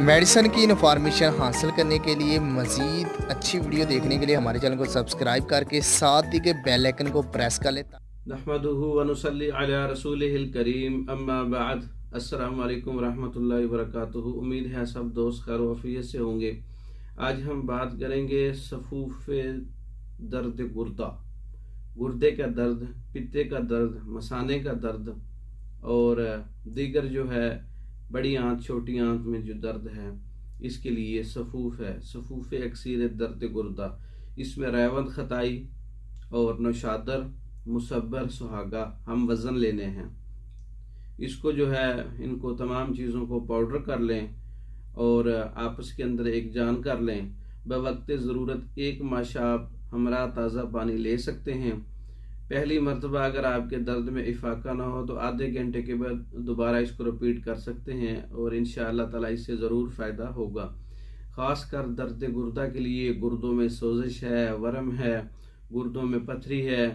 Medicine की information हासिल करने के लिए मज़ीद अच्छी वीडियो देखने के लिए हमारे चैनल को सब्सक्राइब करके साथ ही के बेल आइकन को प्रेस कर लें। नहमदुहु व नुसल्ली अला रसूलिहिल करीम अम्मा बाद। अस्सलामु अलैकुम रहमतुल्लाहि व बरकातुहू। उम्मीद है सब दोस्त खैर वफ़ियत से होंगे। आज हम बात करेंगे सफूफ दर्द गुर्दा, गुर्दे का दर्द, पित्ते का दर्द, मसाने का दर्द और दीगर जो है बड़ी आंत छोटी आंत में जो दर्द है, इसके लिए सफूफ है। सफूफ अक्सीर दर्द गुर्दा, इसमें रेवंद खताई और नौशादर मुसब्बर सुहागा हम वज़न लेने हैं। इसको जो है इनको तमाम चीज़ों को पाउडर कर लें और आपस के अंदर एक जान कर लें। बवक्त ज़रूरत एक माशाब हमरा ताज़ा पानी ले सकते हैं। पहली मरतबा अगर आपके दर्द में इफाका ना हो तो आधे घंटे के बाद दोबारा इसको रिपीट कर सकते हैं और इंशाअल्लाह ताला इससे ज़रूर फ़ायदा होगा। ख़ास कर दर्द गुर्दा के लिए गुर्दों में सोजिश है, वरम है, गुर्दों में पथरी है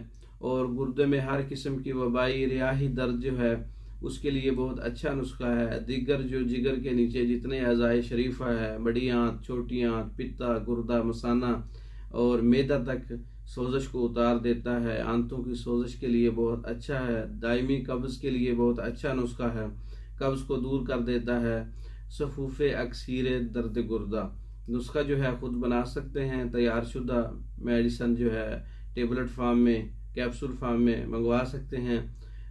और गुर्दे में हर किस्म की वबाई रियाही दर्द जो है उसके लिए बहुत अच्छा नुस्खा है। दिगर जो जिगर के नीचे जितने अज़ाए शरीफा है, बड़ी आंत, छोटी आंत, पित्ता, गुर्दा, मसाना और मैदा तक सोजिश को उतार देता है। आंतों की सोजिश के लिए बहुत अच्छा है। दायमी कब्ज़ के लिए बहुत अच्छा नुस्खा है, कब्ज़ को दूर कर देता है। सफूफ अक्सीर दर्द गुर्दा नुस्खा जो है ख़ुद बना सकते हैं। तैयार शुदा मेडिसन जो है टेबलेट फार्म में, कैप्सूल फार्म में मंगवा सकते हैं।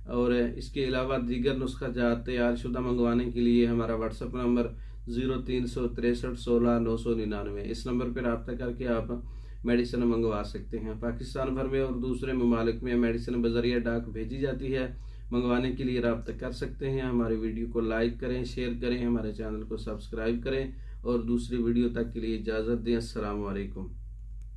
और इसके अलावा दीगर नुस्खा जात तैयार शुदा मंगवाने के लिए हमारा व्हाट्सएप नंबर 036316 999, इस नंबर पर रब्ता करके आप मेडिसिन मंगवा सकते हैं। पाकिस्तान भर में और दूसरे ममालिक में मेडिसिन बजरिया डाक भेजी जाती है। मंगवाने के लिए रब्ता कर सकते हैं। हमारे वीडियो को लाइक करें, शेयर करें, हमारे चैनल को सब्सक्राइब करें और दूसरी वीडियो तक के लिए इजाज़त दें। अस्सलामु अलैकुम।